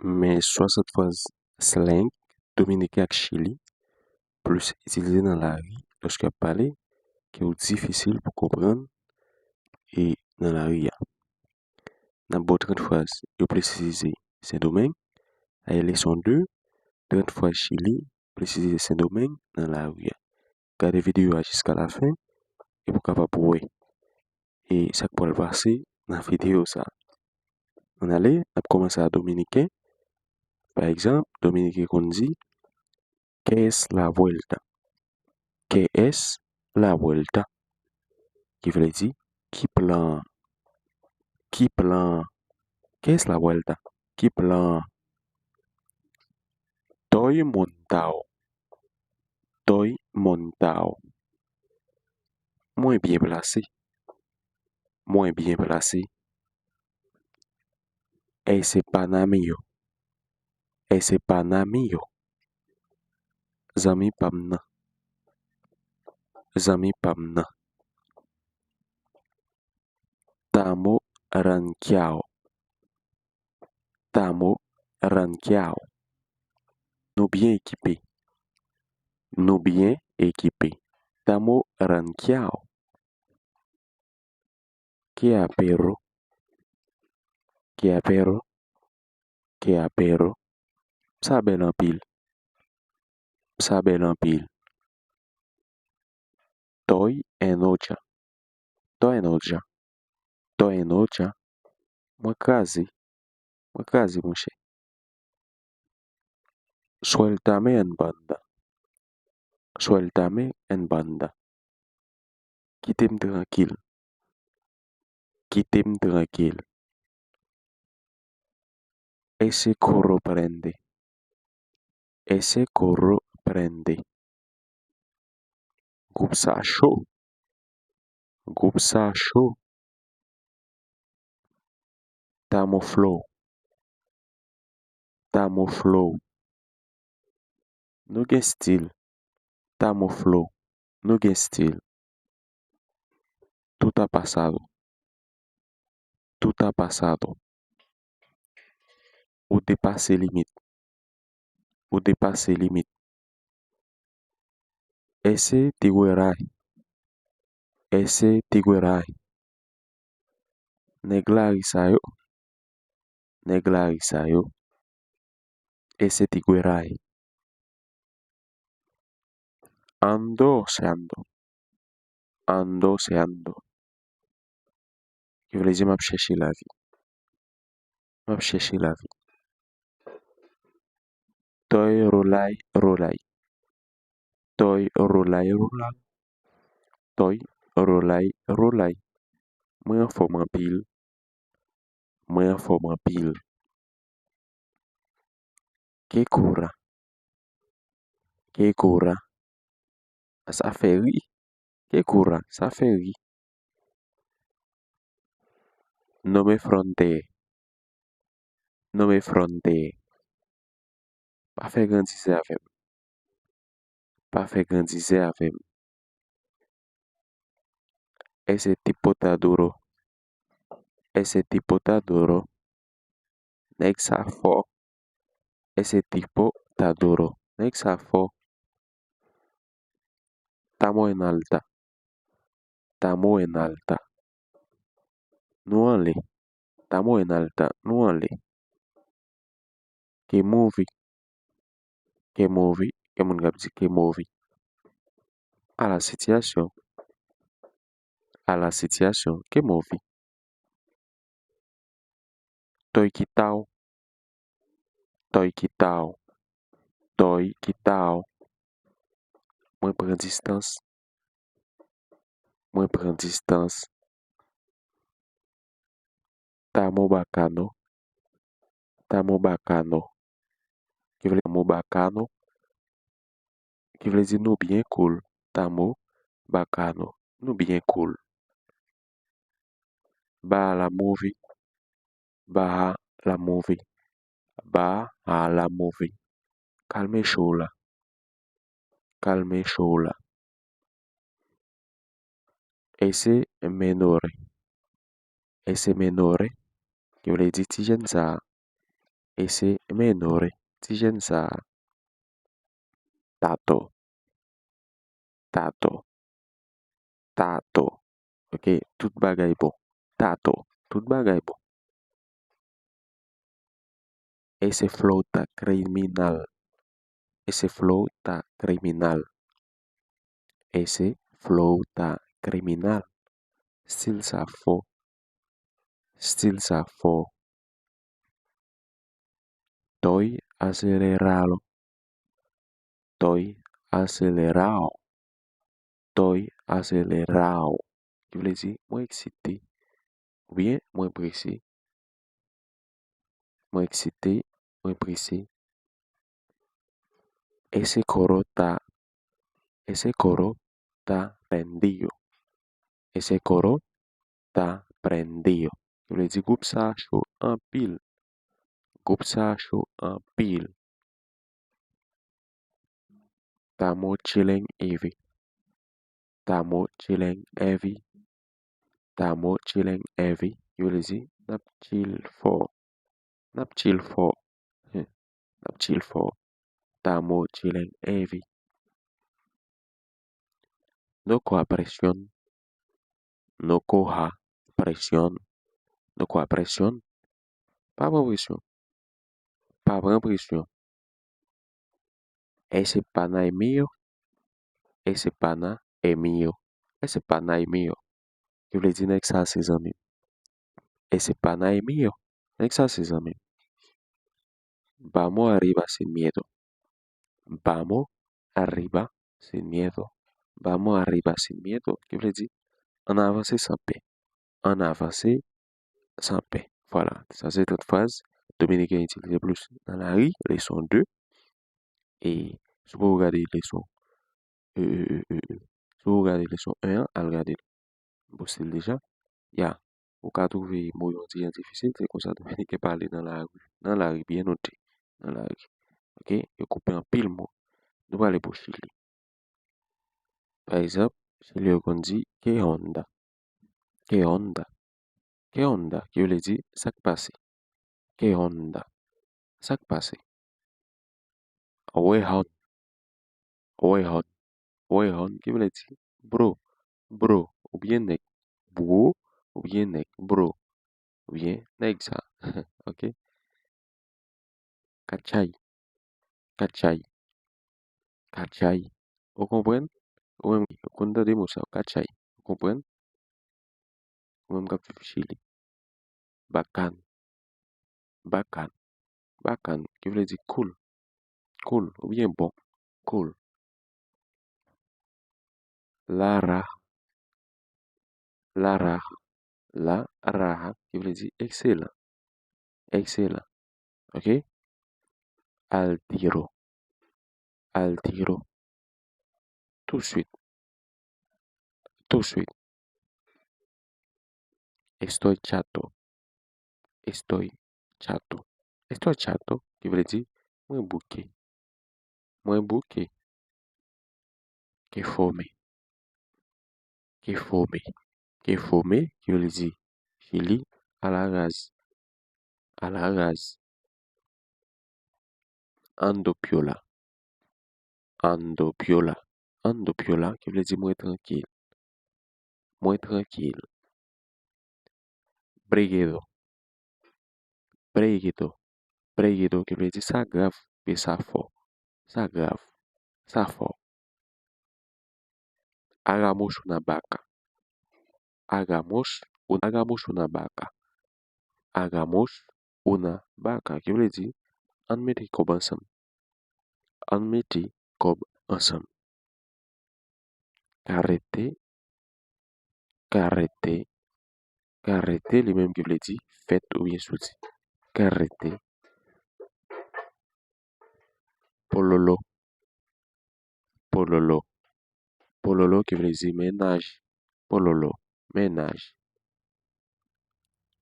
mais 60 fois slang dominicain ak Chili plus utilisé dans la rue lorsque parler qui est difficile pour comprendre et dans la rue. Dans d'autres 30 fois, je précise Saint-Domingue. À l'élection 2, 30 fois Chili, préciser Saint-Domingue dans la rue. Regardez la vidéo jusqu'à la fin et pour capable voir. Et ça peut le passer dans la vidéo ça. On allait, on commence à dominicain. Par exemple, dominicain qu'on dit, ¿qué es la vuelta? ¿Qué es la vuelta? Qui veut dire, qui plan? Qui plan? ¿Qué es la vuelta? Qui plan? Estoy montado. Estoy montado. Muy bien placé. Muy bien placé. Ese pana mío. Ese pana mío. Zami pamna. Zami pamna. Tamo ranqueado. Tamo ranqueado. Nous bien équipés. Nous bien équipés. Tamo ranqueado. Que a perro. Que a perro. Que a perro. Sabe en pile. Sabe en pile. Toy en ocha. Toy en ocha. Toy en ocha. Moi quasi. Moi quasi, mon cher. Suéltame en banda. Suéltame en banda. Quittez-moi tranquille. Quittez-moi tranquille. Ese corro prende. Ese corro prende. Groupe ça chaud. Groupe ça chaud. Tamo flow. Tamo flow. No gen style. Tamo flow. No gen style. Tout ha pasado. Tout ha pasado. Ou dépassé limite. Ou dépassé limite. Ese tigueray. Ese tigueray. Neglari sayo. Neglari sayo. Ese tigueray. Ando se ando. Ando se ando. Qui veut dire m'a chercher la vie. M'a chercher la vie. Toy rolay rolay. Toy rolay rolay. Toy rolay rolay. Moi en forme en pile. Moi en forme en pile. Que cura. Que cura. Ça fait rire. Que cura. Ça fait rire. No me fronte. No me fronte. Pas faire grandiser avec. Pas faire grandiser avec. Ese tipo tá duro. Ese tipo tá duro. Neg sa fo. Ese tipo tá duro. Neg sa fo. Tamo en alta. Tamo en alta. Nou an le. Tamo en alta. Nou an le. Que movie. Que movie. Que moun gap di que movie. À la situation. À la situation. Que movie. Toy kitao. Toy kitao. Toy kitao. Mwen pren distance. Mwen pren distance. Tamo bacano. Tamo bacano. Qui veut dire tamo bacano. Qui veut dire nous bien cool. Tamo bacano. Nous bien cool. Ba la movie. Ba la movie. Ba a la movie. Calme chaud là. Calme chaud là. Ese menore. Ese menore. Qui veut dire ti jeune ça. ese menor, ti jen sa, tato, tato, tato. Ok, tout bagay bon. Tato, tout bagay bon. Ese flow ta criminal. Ese flow ta criminal. Ese flow ta criminal. Still sa fo. Still sa fo. Estoy acelerado. Estoy acelerado. Estoy acelerado. Qui veut dire, moi excité. Ou bien, moi pressé. Moi excité, moi pressé. Ese coro ta, ese coro ta prendido. Ese coro ta prendido. Qui veut dire, groupe ça chaud en pile. Groupe ça chaud en pile. Tamo chilling heavy. Tamo chilling heavy. Tamo chilling heavy. Qui veut dire, nap chill fort. Nap chill fort. Nap chill fort. Tamo chilling heavy. No coa presión. No coja presión. No coa presión. Pa pran presyon. Pa pran presyon. Ese pana é mío. Ese pana é mío. Ese pana é mío. Ki vle di nek sa se zanmim. Ese pana é mío. Nek sa se zanmim. Vamos arriba sin miedo. Vamos arriba sin miedo. Vamos arriba sin miedo. Ki vle di an avanse san pe. An avanse san pe. Voilà. Ça c'est toute phrase. Dominicain utilise plus dans la rue, leçon 2. Et si vous regardez leçon si vous regardez leçon 1, à regarder bon style déjà, ya, ou ka trouver mot yon ti difficile, c'est comme ça Dominicain parler dans la rue, bien noté, dans la rue. Ok? Yo coupe en pile mot. Nous allons pour Chili. Par exemple, Chili yo kon di, que Honda, que Honda, que Honda, qui veut dire, ça qui passe, que Honda, ça qui passe. Ouais, hon, ouais, hon. Wehon qui veut dire bro, bro, ou bien nec, bro, ou bien nec, bro, ou bien nec ça. Ok? Kachai, kachai, kachai. Vous comprenez? Ou même, quand on dit ça, kachai. Vous comprenez? Ou même quand Chili. Bakan, bakan, bakan, qui veut dire cool, cool, ou bien bon, cool. Lara, lara, la raha, qui veut dire excellent, excellent. Ok? Al tiro, al tiro. Tout de suite, tout de suite. Estoy chato, estoy chato. Estoy chato, qui veut dire moins bouquet, que fome, que fome, que fome, qui veut dire Chili à la rase, à la rase. Andopiola, andopiola, andopiola, qui veut dire moins tranquille, moins tranquille. Breguedo, breguedo, breguedo, qui veut dire ça grave, mais ça fort, ça grave, ça fort. Agamos una vaca, hagamos una vaca. Hagamos una vaca, qui veut dire an meti kob ansam. An meti kob ansam. Karete, karete, karete li menm ki vle di fet ou bien soti. Karete. Pololo, pololo, pololo ki vle di menaj. Pololo, menaj.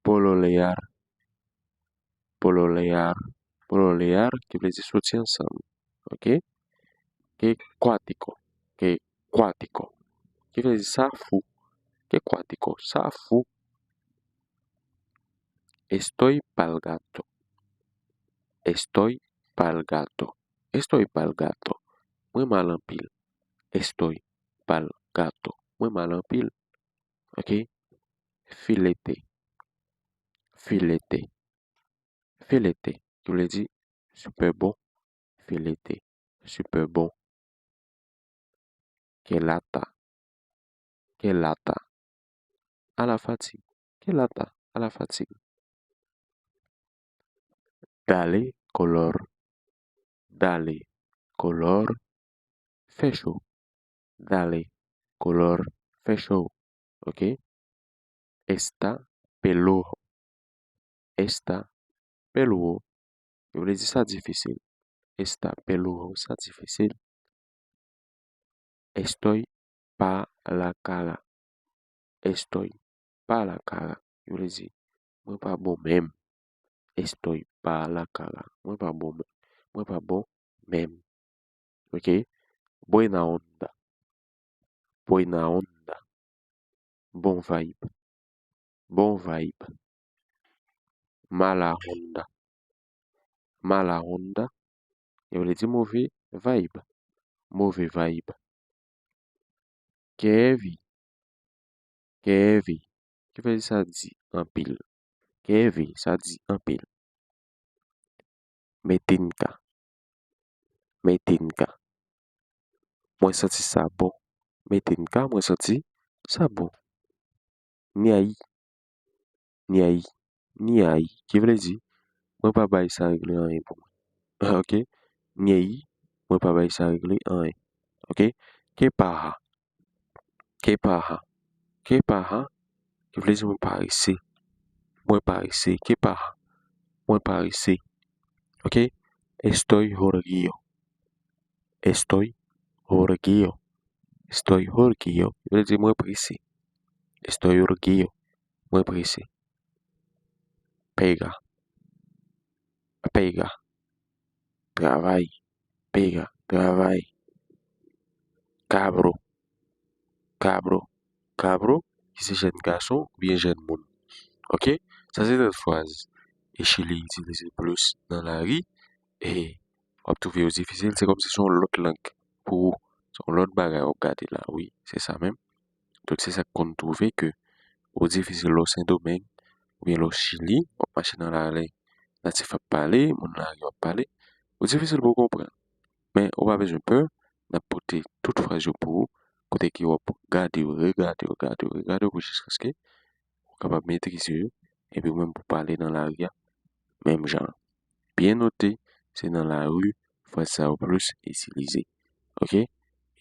Pololear, pololear, pololear ki vle di soti ansam. Ok? Que cuático, que cuático. Ki vle di sa fou. Que cuático, sa fou. Estoy pa'l gato. Estoy pa'l gato. Estoy pa'l gato. Mwen mal an pil. Estoy pa'l gato. Mwen mal an pil. Ok? Filete. Filete. Filete. Qui veut dire super bon. Filete. Super bon. Que lata. Que lata. À la fatigue. Que lata. À la fatigue. Dale color. Dale color. Fait chaud. Dale color. Fait chaud. Ok? Está peludo. Está peludo. Eu vou dizer ça difficile. Está peludo. Ça difficile. Estoy pa la cara. Estoy pa la cara. Eu vou dizer, mwen pa bon même. Estoy pa la cara. Mwen pa bon. Mwen pa bon même. Ok? Buena onda. Buena onda. Bon vibe. Bon vibe. Mala onda. Mala onda. Eu vou dizer mauvais vibe. Mauvais vibe. Kevin. Kevin. Que veut dire ça dit en pile. Kevin, ça dit en pile. Metinka. Metinka. Mwen santi sa bon. Metinka, mwen santi sa bon. Niaï. Niaï. Niaï. Qui veut dire, mwen pa bay sa regle an pour moi. Ok? Niaï. Mwen pa bay sa regle an. Ok? Kepaha. Kepaha. Kepaha. Qui veut dire mwen pa rese. Mwen pa rese. Kepaha. Mwen pa rese. Ok? Estoy horguillo. Estoy horguillo. Estoy horguillo. Veut dire mwen pressé. Estoy horguillo. Mwen pressé. Pega. Pega. Travail. Pega. Travail. Cabro. Cabro. Cabro. Qui c'est jeune garçon ou bien jeune monde. Ok? Ça c'est notre phrase. Et Chili utilise plus dans la rue. Et on trouve difficile. C'est comme si son l'autre langue. Pour son l'autre bagage regarder là. Oui, c'est ça même. Donc c'est ça qu'on trouve que au difficile au Saint-Domingue ou bien au Chili, on marche dans la rue. Natif a parlé, mon a parlé. Au difficile pour comprendre. Mais on va besoin peur d'apporter toute phrase pour vous. Côté qui va regarder jusqu'à ce que vous capable de maîtriser et puis même pour parler dans la rue, même genre. Bien noté, c'est dans la rue, faut ça au plus utiliser. OK?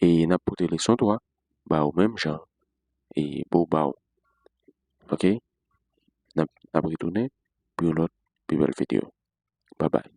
Et n'importe les sons toi, bah au même genre. Et beau bah. OK? N'a retourné pour une autre plus belle vidéo. Bye bye.